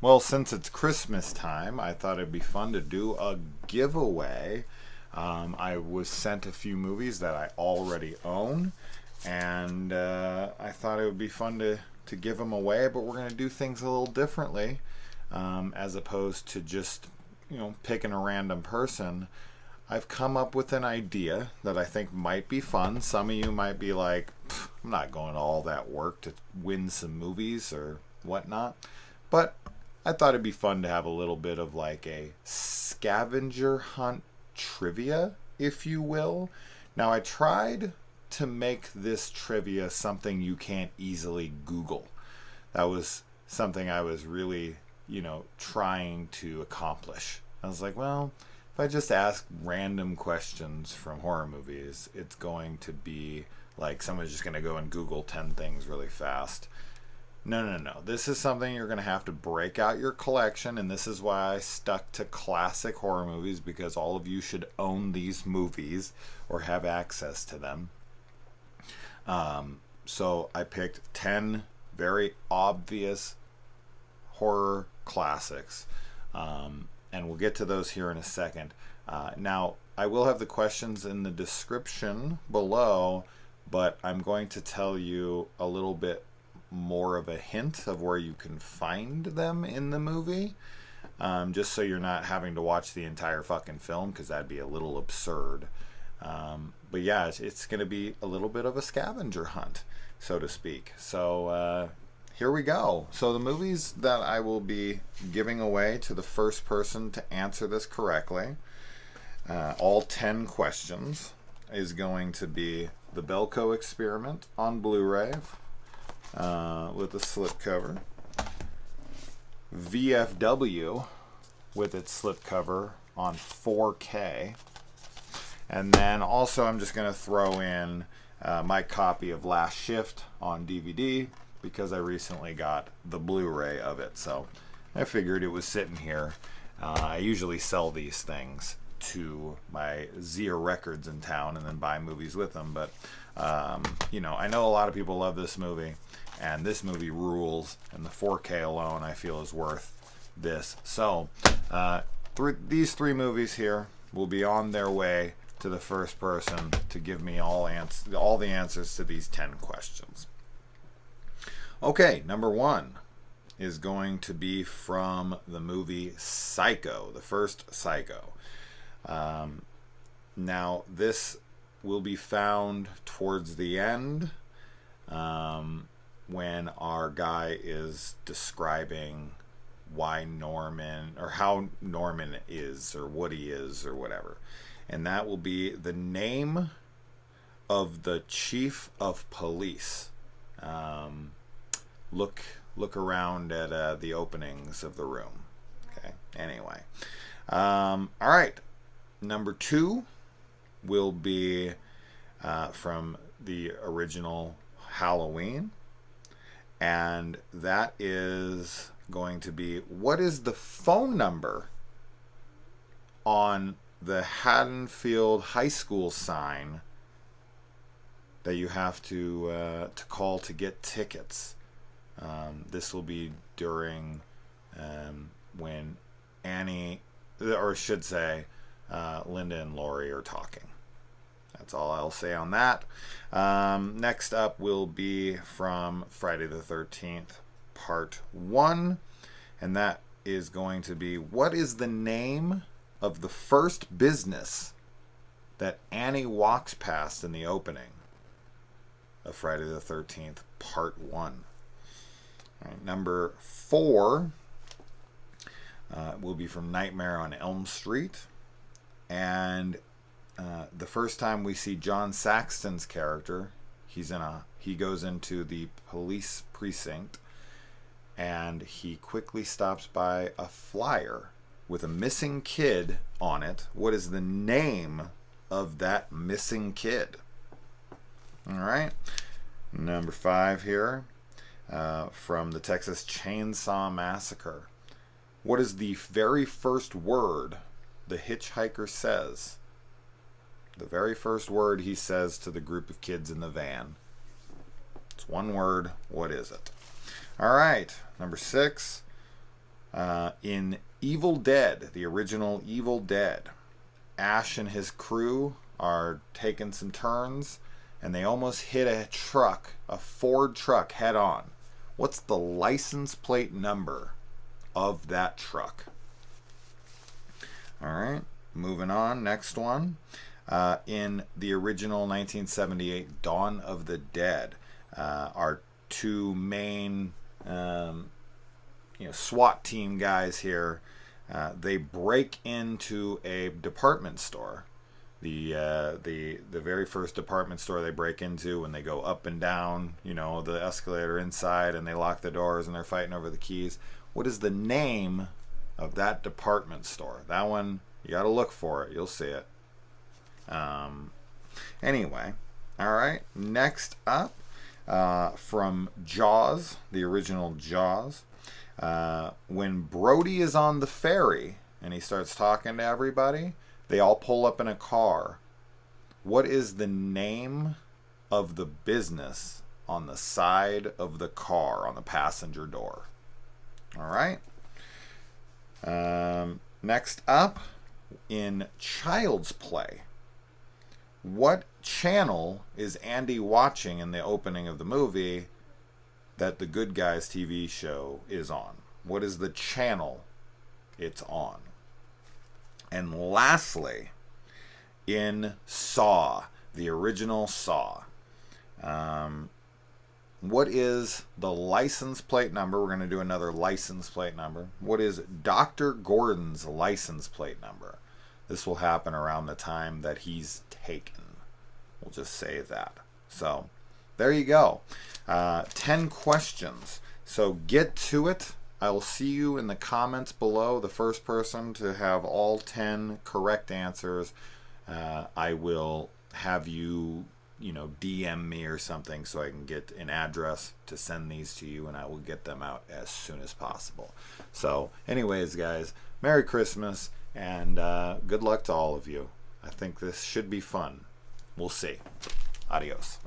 Well, since it's Christmas time, I thought it'd be fun to do a giveaway. I was sent a few movies that I already own, and I thought it would be fun to give them away, but we're going to do things a little differently, as opposed to just, picking a random person. I've come up with an idea that I think might be fun. Some of you might be like, I'm not going to all that work to win some movies or whatnot. But I thought it'd be fun to have a little bit of like a scavenger hunt trivia, if you will. Now, I tried to make this trivia something you can't easily Google. That was something I was really, trying to accomplish. I was like, well, if I just ask random questions from horror movies, it's going to be like someone's just going to go and Google 10 things really fast. No, no, no. This is something you're going to have to break out your collection, and this is why I stuck to classic horror movies, because all of you should own these movies or have access to them. So I picked 10 very obvious horror classics, and we'll get to those here in a second. Now, I will have the questions in the description below, but I'm going to tell you a little bit more of a hint of where you can find them in the movie, just so you're not having to watch the entire fucking film, because that'd be a little absurd. But yeah, it's going to be a little bit of a scavenger hunt, so to speak. So here we go. So the movies that I will be giving away to the first person to answer this correctly, all 10 questions, is going to be The Belko Experiment on Blu-ray, with a slipcover, VFW with its slipcover on 4K, and then also I'm just going to throw in my copy of Last Shift on DVD, because I recently got the Blu-ray of it, so I figured it was sitting here. I usually sell these things to my Zia Records in town and then buy movies with them, but I know a lot of people love this movie, and this movie rules, and the 4K alone I feel is worth this. So these three movies here will be on their way to the first person to give me all the answers to these 10 questions. Okay, number 1 is going to be from the movie Psycho, the first Psycho. Now, this will be found towards the end, when our guy is describing why Norman, or how Norman is, or what he is, or whatever. And that will be the name of the chief of police. Look around at the openings of the room. Okay, anyway. All right. Number 2 will be from the original Halloween, and that is going to be, what is the phone number on the Haddonfield High School sign that you have to call to get tickets? This will be during when Annie, or should say, Linda and Laurie are talking. That's all I'll say on that. Next up will be from Friday the 13th, Part 1. And that is going to be, what is the name of the first business that Annie walks past in the opening of Friday the 13th, Part 1? All right, number 4 will be from Nightmare on Elm Street. And the first time we see John Saxon's character, he goes into the police precinct, and he quickly stops by a flyer with a missing kid on it. What is the name of that missing kid? All right. Number 5 here, from the Texas Chainsaw Massacre. What is the very first word the hitchhiker says? The very first word he says to the group of kids in the van. It's one word. What is it? All right. Number 6. In Evil Dead, the original Evil Dead, Ash and his crew are taking some turns, and they almost hit a truck, a Ford truck, head on. What's the license plate number of that truck? All right, moving on. Next one. In the original 1978 Dawn of the Dead, our two main SWAT team guys here, they break into a department store. The very first department store they break into, when they go up and down, the escalator inside, and they lock the doors and they're fighting over the keys. What is the name of that department store? That one, you got to look for it. You'll see it. Anyway, all right. Next up, from Jaws, the original Jaws, when Brody is on the ferry and he starts talking to everybody, they all pull up in a car. What is the name of the business on the side of the car, on the passenger door? All right. Next up, in Child's Play, what channel is Andy watching in the opening of the movie that the Good Guys TV show is on? What is the channel it's on? And lastly, in Saw, the original Saw, what is the license plate number? We're going to do another license plate number. What is Dr. Gordon's license plate number? This will happen around the time that he's taken. We'll just say that. So there you go. 10 questions. So get to it. I will see you in the comments below. The first person to have all 10 correct answers, I will have you, DM me or something so I can get an address to send these to you, and I will get them out as soon as possible. So anyways, guys, Merry Christmas, and good luck to all of you. I think this should be fun. We'll see. Adios.